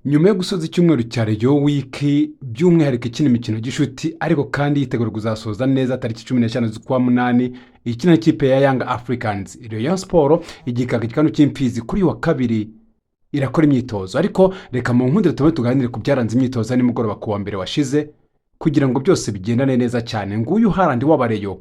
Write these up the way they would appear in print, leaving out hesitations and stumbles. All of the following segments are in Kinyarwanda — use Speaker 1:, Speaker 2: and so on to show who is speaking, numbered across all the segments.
Speaker 1: nyuma yo gusoza icyumweru cya Rayon Week by'umwihariko ikina imikino gishuti ariko kandi yitegura kuzasoza neza tariki 15 z'ukwa munani ikina ikipe ya Young Africans. Rayon Sport igikaga gikano cy'imfizi kuri wa kabiri irakora imyitozo, ariko reka mu nkundire tuganire ku byaranze imyitozo nimugoroba ku wa mbere washize kugira ngo byose bigendane neza cyane. Nguyu Haaland w'abareyo,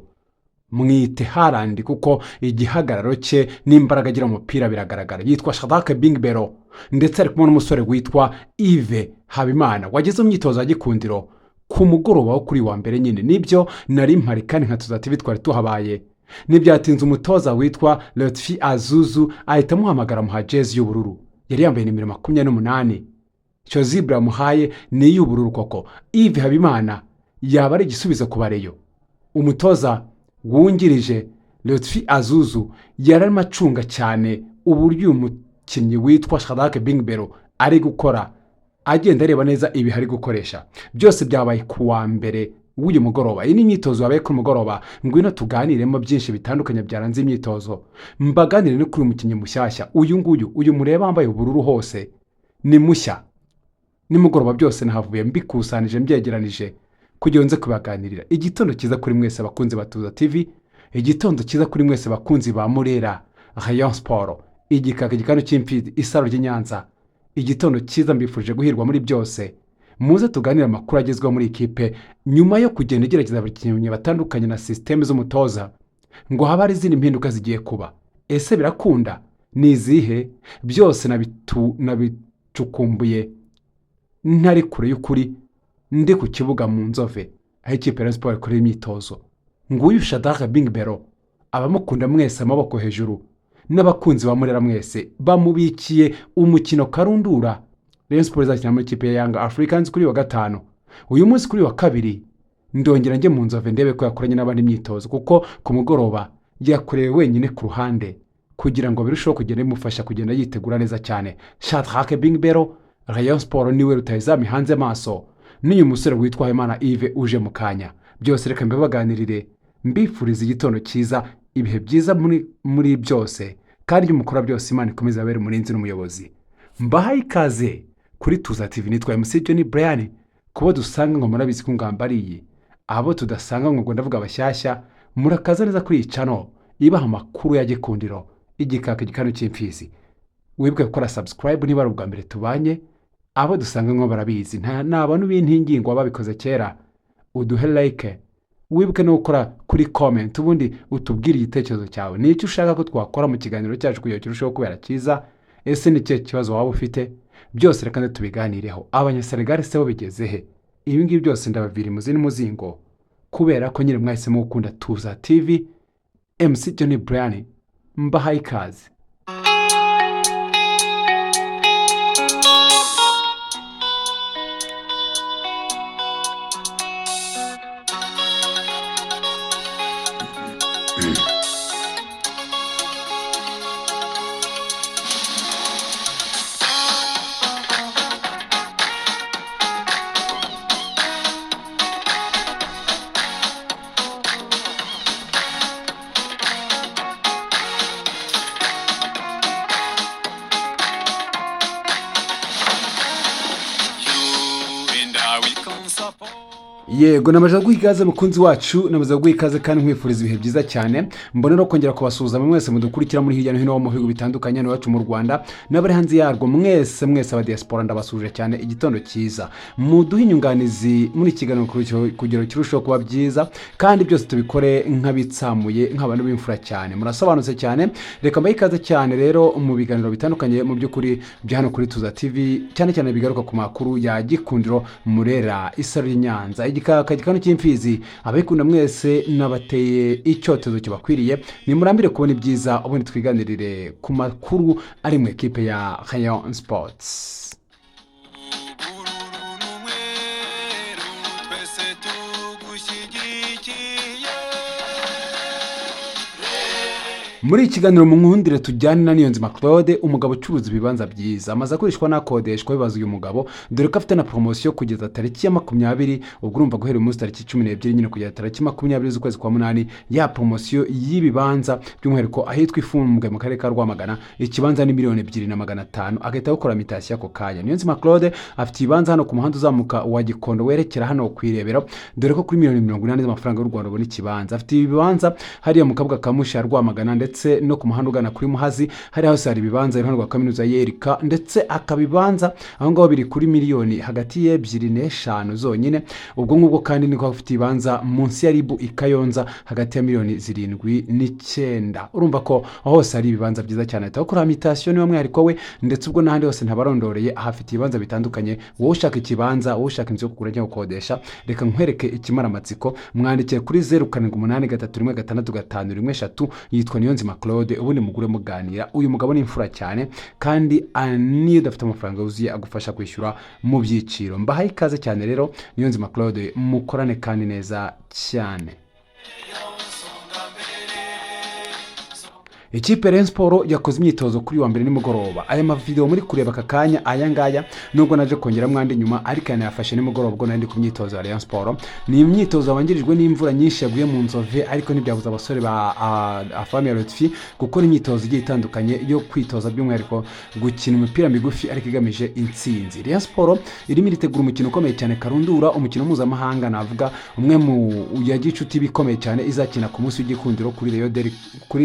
Speaker 1: mwite Haaland kuko igihagararo cye n'imbaraga agira umupira biragaragara. Yitwa Shadrack Bingbero ndetse ari kumwe n'umusore witwa Yves Habimana wageze mu myitozo ya Gikundiro ku mugoroba wo kuri wa mbere nyine. Nibyo nari mpari kandi nka Tuza TV twari tuhabaye. Nibyatinze umutoza witwa Lotfi Azuzu ahita amuhamagara muha jezi y'ubururu, yari yambaye nimero 28. Icyo zibra muhaye ni y'ubururu koko. Yves Habimana yaba ari igisubizo ku bareyo. Umutoza wungirije Lotfi Azuzu yararimo acunga cyane uburyo umukinnyi witwa Shadrack Bingbero ari gukora, agenda areba neza ibi hari gukoresha. Byose byabaye ku wa mbere w'uyu mugoroba. Iyi ni imyitozo yabaye ku mugoroba. Ngwino tuganiremo byinshi bitandukanye byaranze imyitozo, mbaganire no kuri umukinnyi mushyashya. Uyu mureba wambaye ubururu hose ni mushya. Nimugoroba byose nahavuye mbikusanije mbyegeranije kugira nze kubaganirira. Igitondo cyiza kuri mwese abakunzi batuza TV, igitondo cyiza kuri mwese abakunzi ba Murera Rayon Sport, igikaga gikano cy'imfizi isaro ry'Inyanza. Igitondo cyiza mbifurije guhirwa muri byose. Muze tuganira amakuru agezweho muri ikipe nyuma yo kugenda igerageza abakinnyi batandukanye na systeme z'umutoza ngo haba ari izindi mpinduka zigiye kuba. Ese birakunda? Ni izihe? Byose nabicukumbuye ntari kure y'ukuri ndi ku kibuga mu Nzove aho ikipe ya Sport ikorera imyitozo. Nguyu Shadrack Bingbero abamukunda mwese amaboko hejuru n'abakunzi ba Murera mwese bamubikiye umukino karundura. Rayon Sport izakina muri ikipe ya Young Africans kuri wa gatanu. Uyu munsi kuri wa kabiri ndongera njye mu Nzove ndebe ko yakoranye n'abandi imyitozo, kuko ku mugoroba yakorewe wenyine ku ruhande kugira ngo birusheho kugenda bimufasha kugenda yitegura neza cyane. Shadrack Bingbero, Rayon Sport niwe rutayizami hanze maso, n'uyu musore witwa Habimana Yves uje mu kanya. Byose reka mbibaganirire, mbifuriza igitondo cyiza, ibihe byiza muri byose, kandi umukora byose Imana ikomeza abere umurinzi n'umuyobozi. Mbahaye ikaze kuri Tuza TV. Nitwa MC Johnny Brian. Kubo dusanga ngo murabizi ko ngambariye, abo tudasanga ngo ndavuga abashyashya, murakaza neza kuri iyi channel ibaha amakuru ya Gikundiro igikaka gikano cy'imfizi. Wibwe gukora subscribe niba ari ubwa mbere tubanye. Abo dusanga ngo barabizi, nta abantu b'intingingo babikoze kera. Uduhe like, wibwe no gukora kuri comment, ubundi utubwire igitekerezo cyawe. Ni icyo ushaka ko twakora mu kiganiro cyacu kugira kirusheho kubera cyiza. Ese ni cyo kibazo waba ufite? Byose reka tubiganireho. Abanyasenegal se bo bigeze he? Ibi ngibi byose ndabavira imuzini muzingo kubera ko nyine mwahisemo gukunda Tuza TV. MC Johnny Brian mbahaye ikaze. Yego namaze guhikaze mukunzi wacu, namaze guhikaze kandi nkwifuriza ibihe byiza cyane. Mbona no kongera kubasuhuza mwese mudukurikira muri hirya no hino mu bihugu bitandukanye no wacu mu Rwanda n'abari hanze yarwo. Mwese aba diaspora ndabasuje cyane. Igitondo cyiza, muduhe inyunganizi muri kiganiro kugira kirusheho kuba byiza, kandi byose tubikore nk'abitsamuye nk'abantu b'imfura cyane. Murasobanutse cyane. Reka mbayikaze cyane rero mu biganiro bitandukanye mu by'ukuri bya hano kuri Tuza TV, cyane cyane bigaruka ku makuru ya Gikundiro Murera isaro y'Inyanza. Igikano cy'imfizi abikunda mwese nabateye icyotezo kibakwiriye. Nimurambire kubona ibyiza, ubundi twiganirire ku makuru ari mu ekipe ya Rayon Sports. muri iki kiganiro mu nkundire tujyane na Niyonzima Claude, umugabo ucuruza ibibanza byiza, amaze akoreshwa n'akodeshwa. Bibaza uyu mugabo dore ko afite na promosiyo kugeza tariki ya 20, ubwo urumva guhera umunsi tariki 12 nyine kugeza tariki 20 z'ukwezi kwa munani, ya promosiyo y'ibibanza by'umwihariko ahitwa Ifumbwe mu karere ka Rwamagana. Ikibanza ni 2,500,000, agahita gukora mitasiyo ako kanya. Niyonzima Claude afite ibibanza hano ku muhanda uzamuka wa Gikondo werekera hano kwirebero, dore ko kuri 80,000,000 z'amafaranga y'u Rwanda ubona ikibanza. Afite ibibanza hariya mu kabuga ka Mushi ya Rwamagana, ndetse no ku muhanda ugana kuri Muhazi hari hose hari ibibanza iruhande rwa kaminuza y'Erika, ndetse akabibanza aho ngaho biri kuri miliyoni hagati y'2 n'5 zonyine. Ubwo ngubwo kandi niko afite ibibanza munsi ya Ribu Ikayonza hagati ya miliyoni 7 n'9. Urumva ko hose hari ibibanza byiza cyane. Atakora mitasiyo ni umwihariko we, ndetse ubwo n'ahandi hose ntabarondoreye ahafite ibibanza bitandukanye. Wowe ushaka ikibanza, wowe ushaka inzu yo kugura cyangwa gukodesha, reka nkwereke ikimara amatsiko. Mwandikire kuri 0783365113. Yitwa Niyonzima Claude, ubundi mugure muganira. Uyu mugabo ni imfura cyane, kandi niyo udafite amafaranga yuzuye agufasha kwishyura mu byiciro. Mbahaye ikaze cyane rero Niyonzima Claude, mukorane kandi neza cyane. Ikipe Rayon Sport yakoze imyitozo kuri wa mbere nimugoroba. Aya mavideo muri kureba aka kanya aya ngaya nubwo naje kongera mwandi nyuma, ariko yanafashe nimugoroba ubwo nandi ku myitozo ya Rayon Sport. Ni imyitozo abangirijwe n'imvura nyinshi yaguye mu Nzove, ariko ntibyabuza abasore ba Afami Lotfi gukora imyitozo igiye itandukanye yo kwitoza by'umwihariko gukina umupira migufi ariko igamije intsinzi. Rayon Sport irimo iritegura umukino ukomeye cyane karundura, umukino mpuzamahanga navuga umwe mu yagicuti bikomeye cyane, izakina ku munsi w'igikundiro kuri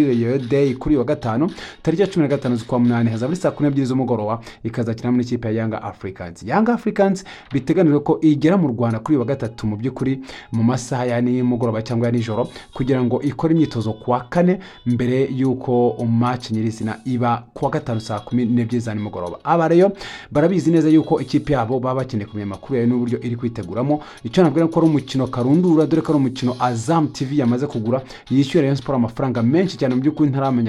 Speaker 1: Rayon Day kuri wa gatanu tariki ya 15 z'ukwa munani hazaba saa 12 z'umugoroba, ikazakina muri ikipe ya Young Africans. Young Africans biteganijwe ko igera mu Rwanda kuri wa gatatu mu by'ukuri mu masaha ya nimugoroba cyangwa ya nijoro, kugira ngo ikore imyitozo kuwa kane mbere y'uko match nyirizina iba kuwa gatanu saa 12 za nimugoroba. Aba rero barabizi neza yuko ikipe yabo baba bakeneye kumenya amakuru yayo n'uburyo iri kwiteguramo. Icyo nabwira ko ari umukino karundura, dore ko ari umukino Azam TV yamaze kugura, yishyura Rayon Sport amafaranga menshi cyane mu by'ukuri ntaramenya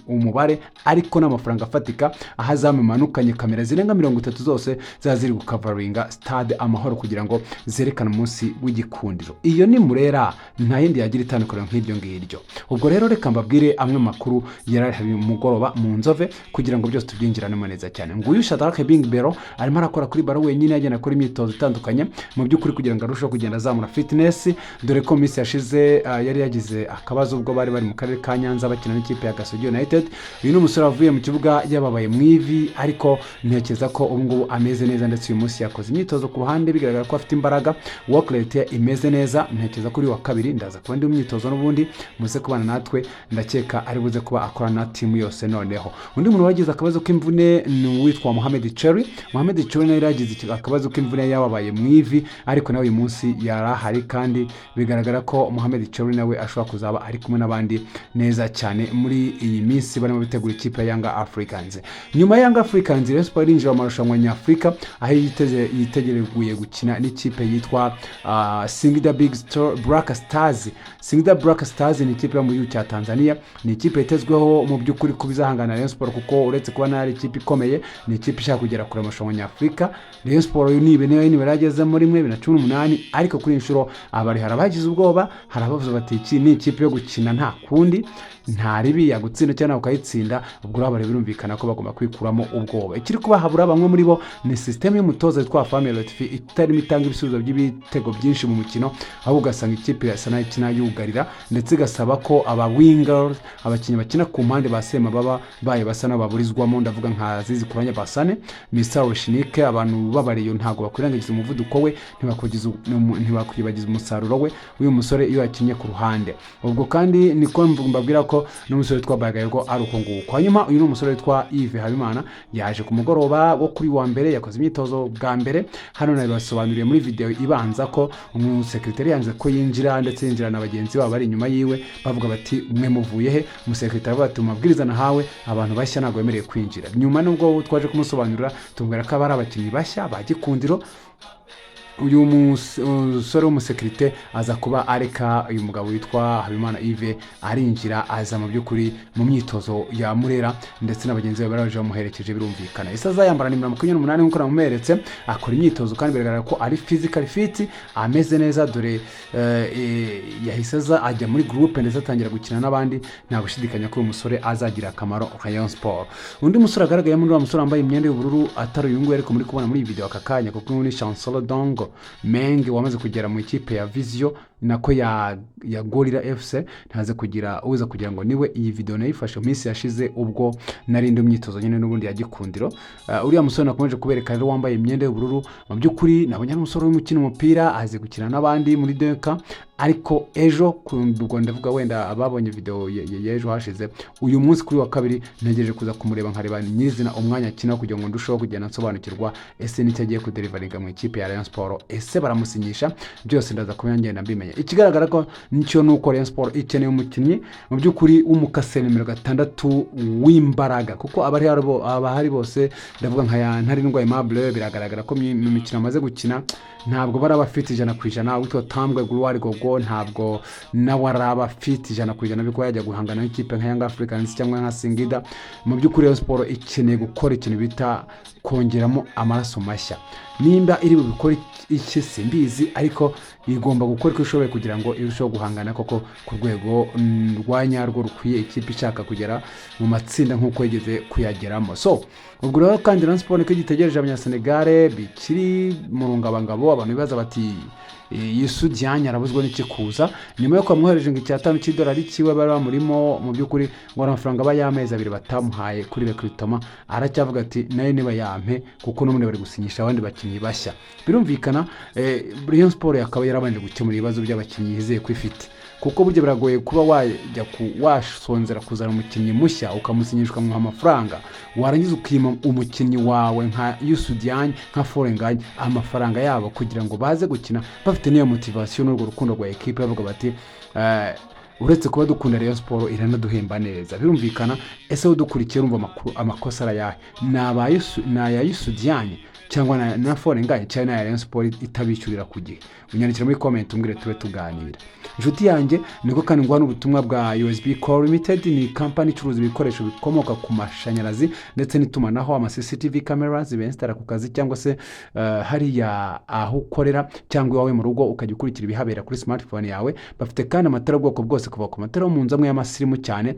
Speaker 1: umubare, ariko n'amafaranga afatika. Ahazamumanukanye kamera zirenga 30 zose zaziri gukavaringa stade Amahoro kugira ngo zerekane umunsi w'igikundiro. Iyo ni Murera, nta yindi yagira itandukanye nk'iryo ngiryo. Ubwo rero reka mbabwire amwe makuru yarari mugoroba mu Nzove kugira ngo byose tubyinjiranemo neza cyane. Nguyu Shadrack Bing Bero arimo arakora kuri baro wenyine, yagenda akora imyitozo itandukanye mu by'ukuri kugira ngo arusheho kugenda azamura fitness, dore ko minsi yashize yari yagize akabazo ubwo bari mu karere ka Nyanza bakina n'ikipe ya Gasogi United. Uyu ni umusore avuye mu kibuga yababaye mu ivi, ariko ntekeza ko ubu ngubu ameze neza, ndetse uyu munsi yakoze imyitozo ku ruhande bigaragara ko afite imbaraga. Work rate imeze neza, ntekeza kuri wa kabiri ndaza kuba ndi imyitozo n'ubundi muze kubana natwe, ndakeka ari buze kuba akora na team yose. Noneho undi muntu wagize akabazo k'imvune ni witwa Mohamed Cherry. Mohamed Cherry nawe yagize akabazo k'imvune yababaye mu ivi, ariko nawe uyu munsi yarahari, kandi bigaragara ko Mohamed Cherry nawe ashobora kuzaba ari kumwe n'abandi neza cyane muri iyi minsi barimo bitegura ikipe ya Young Africans. Nyuma ya Young Africans, Rayon Sport irinjira mu marushanwa nyafurika, aho yitegereguye gukina n'ikipe yitwa Singida Black Stars. Singida Black Stars ni ikipe yo mu gihugu cya Tanzania, ni ikipe yitezweho mu by'ukuri kubizahangana Rayon Sport, kuko uretse kuba nari ikipe ikomeye, ni ikipe ishaka kugera kure marushanwa nyafurika. Rayon Sport nibe yarageze muri 2018, ariko kuri inshuro abari harabagize ubwoba, harabavuze bati iki ni ikipe yo gukina nta kundi, nta ribi yagutsinda cyane ukayitsinda. Ubwo rabo birumvikana ko bagomba kwikuramo ubwoba. Ikiri kubahabura bamwe muri bo ni system y'umutoza witwa Afami Lotfi itarimo itanga ibisubizo by'ibitego byinshi mu mukino, aho ugasanga ikipe ya Sana ikina yugarira, ndetse igasaba ko aba wingers, abakinnyi bakina ku mpande basema baba baye basa n'ababurizwamo. Ndavuga nka Zizi Kuranya Basane, Mr Rushinike, abantu babariyo ntago bakwirangiza umuvuduko we, ntibakwibagiza umusaruro we uyu musore iyo yakinye ku ruhande. Ubwo kandi niko mbabwira ko n'umusore witwa Bagayego ari uko nguko. Hanyuma uyu ni umusore witwa Yves Habimana, yaje ku mugoroba wo kuri wa mbere, yakoze imyitozo bwa mbere. Hano nabibasobanuriye muri video ibanza ko umusekretari yanze ko yinjira, ndetse yinjira na bagenzi babo bari inyuma yiwe bavuga bati mwe muvuye he? Umusekretari avuga ati mabwiriza nahawe abantu bashya ntago bemereye kwinjira. Nyuma nubwo twaje kumusobanurira tumubwira ko abari abakinnyi bashya ba Gikundiro uyu musore w'umusekirite aza kuba areka uyu mugabo witwa Habimana Yves arinjira aza mu by'ukuri mu myitozo ya Murera ndetse n'abagenzi be baraje bamuherekeje birumvikana. Isaza yambara nimero 28 nk'uko namumeretse, akora imyitozo kandi bigaragara ko ari physical fit, ameze neza, dore yahise aza ajya muri groupe ndetse atangira gukina n'abandi. Nta gushidikanya ko uyu musore azagira akamaro Rayon Sport. Undi musore agaragaye muri wa musore wambaye imyenda y'ubururu atari uyu nguyu ariko muri kubona muri video aka kanya, kuko ni Chancellor Dongo Menge wamaze kugera mu ikipe ya Vision nako ya Gorilla FC. Ntaze kugira uza kugira ngo niwe iyi video nayifashe minsi yashize ubwo narindi umyitozo nyine n'ubundi ya Gikundiro. Uriya musore nakomeje kubereka rero wambaye imyenda y'ubururu, mu by'ukuri nabonye umusore w'umukino umupira azi gukina n'abandi muri Deka, ariko ejo ubwo ndavuga wenda ababonye video yejo hashize, uyu munsi kuri wa kabiri ntegereje kuza kumureba nkareba nyizina umwanya akina kugira ngo ndusheho kugenda nsobanukirwa ese nicyo agiye kuderivaringa mu ikipe ya Rayon Sport, ese baramusinyisha, byose ndaza kumenya mbimenya. Ikigaragara ko nicyo nuko Rayon Sport ikeneye umukinnyi mu by'ukuri w'umukase nimero 6 w'imbaraga, kuko abahari bose ndavuga nka Ntarindwa Aimable biragaragara ko mu mikino amaze gukina ntabwo baraba fit 100%. Witwa Tambwe Gloire Gogo ntabwo nawe araba fit 100% biko yajya guhangana n'ikipe nka Young Africans cyangwa nka Singida. Mu by'ukuri Rayon Sport ikeneye gukora ikintu bita kongeramo amaraso mashya. Nimba iri bukora iki simbizi, ariko igomba gukora iko ishoboye kugira ngo irusheho guhangana koko ku rwego rwanyarwo rukwiye ikipe ishaka kugera mu matsinda nk'uko yigeze kuyageramo. So ubwo rero kandi Rayon Sport ko gitegereje abanyasenegale bikiri mu rungabangabo, abantu bibaza bati Yesu Dianya arabuzwa n'ikikuza nyuma yo kwamwohereje ngo $5 cy'idolari kiwe bari bamurimo. Mu by'ukuri ngo amafaranga bayameza 2 batamuhaye kuri recruitment, aracyavuga ati nayo niba yampe kuko n'umuntu bari gusinyisha abandi bakinnyi bashya. Birumvikana Rayon Sport yakaba yarabanje gukemura ibibazo by'abakinnyi yizeye kwifite, kuko buryo biragoye kuba wajya wasonzera kuzana umukinnyi mushya ukamusinyishwa mu amafaranga, warangiza ukima umukinnyi wawe nka Yesu Dianya nka Forenganye amafaranga yabo kugira ngo baze gukina bafite niyo motivation n'urwo rukundo rwa equipe, bavuga bati uretse kuba dukunda Rayon Sport iranaduhemba neza. Birumvikana ese udukurikiye urumva amakosa arayahe, naya Yesu Dianya cyangwa na Forenganye cyane na Rayon Sport itabishyurira ku gihe? Unyandikira muri comment umbwire tube tuganira. Inshuti yanjye niko kandi ngwa n'ubutumwa bwa USB Core Limited, ni company icuruza ibikoresho bikomoka ku mashanyarazi ndetse n'itumanaho, ama CCTV cameras bensitara ku kazi cyangwa se hariya aho ukorera cyangwa iwawe mu rugo ukajya ukurikira ibihabera kuri smartphone yawe. Bafite kandi amatara ubwoko bwose kuva ku matara mu nzamwe y'amasirimu cyane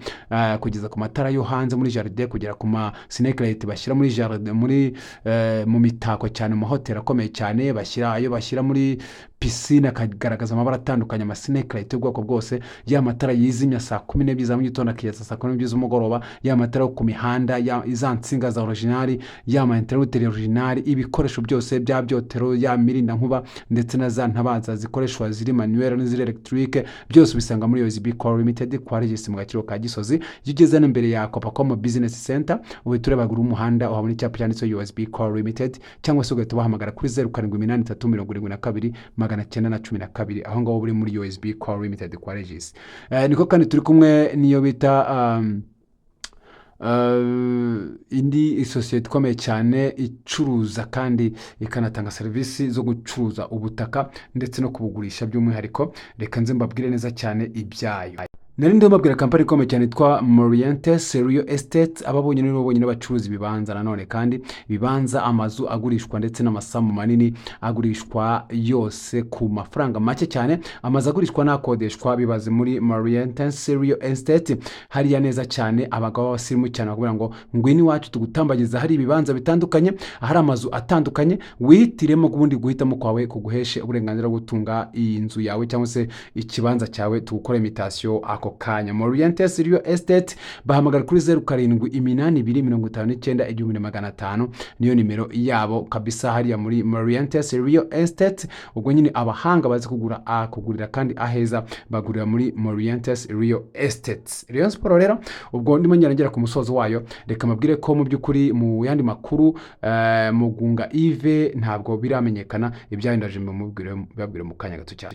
Speaker 1: kugeza ku matara yo hanze muri jardin, kugera ku ma snake light bashyira muri jardin mu mitako cyane mu hotel akomeye cyane, bashyira muri piscine akagaragaza amabara atandukanye, ama snake light y'ubwoko bwose, ya matara yizimya saa 12 za mu gitondo akiyasa saa 12 z'umugoroba, ya matara yo ku mihanda, ya izansinga za original, ya ma interrupteur original, ibikoresho byose bya byotero, ya mirinda nkuba ndetse na za ntabaza zikoreshwa ziri manuel n'iziri electric, byose bisanga muri USB Core Limited kwa Regis mu Gaciro ka Gisozi. Yigeze n'imbere ya Copacom Business Center, ubu turebagura umuhanda uhabona icyapa cyanditseho USB Core Limited, cyangwa se ugahita bahamagara kuri 078372 aho ngaho buri muri USB Core Limited kwa Regis. Niko kandi turi kumwe niyo bita indi isosiyete ikomeye cyane icuruza kandi ikanatanga serivisi zo gucuruza ubutaka ndetse no kubugurisha by'umwihariko. Reka nze mbabwire neza cyane ibyayo. Narindi mbabwira kampani ikomeye cyane yitwa Morientes Real Estate, ababonye n'abacuruzi ibibanza nanone kandi ibibanza, amazu agurishwa ndetse n'amasamu manini agurishwa yose ku mafaranga make cyane. Amazu agurishwa n'akodeshwa bibaze muri Morientes Real Estate hariya neza cyane. Abagabo basirimu cyane bakubwira ngo ngwini wacu tugutambagiza hari ibibanza bitandukanye, hari amazu atandukanye, wihitiremo kubundi guhitamo kwawe kuguheshe uburenganzira bwo gutunga iyi nzu yawe cyangwa se ikibanza cyawe, tugukora imitation ako kanya. Morientes Real Estate bahamagara kuri 0782591500 niyo nimero yabo kabisa hariya muri Morientes Real Estate. Ubwo nyine abahanga bazi kugurira kandi aheza bagurira muri Morientes Real Estate. Rayon Sport rero ubwo ndimo nyarangera ku musozo wayo, reka mabwire ko mu by'ukuri mu yandi makuru Mugunga Yves ntabwo biramenyekana ibyahindaje mu babwire mu kanya gato cyane.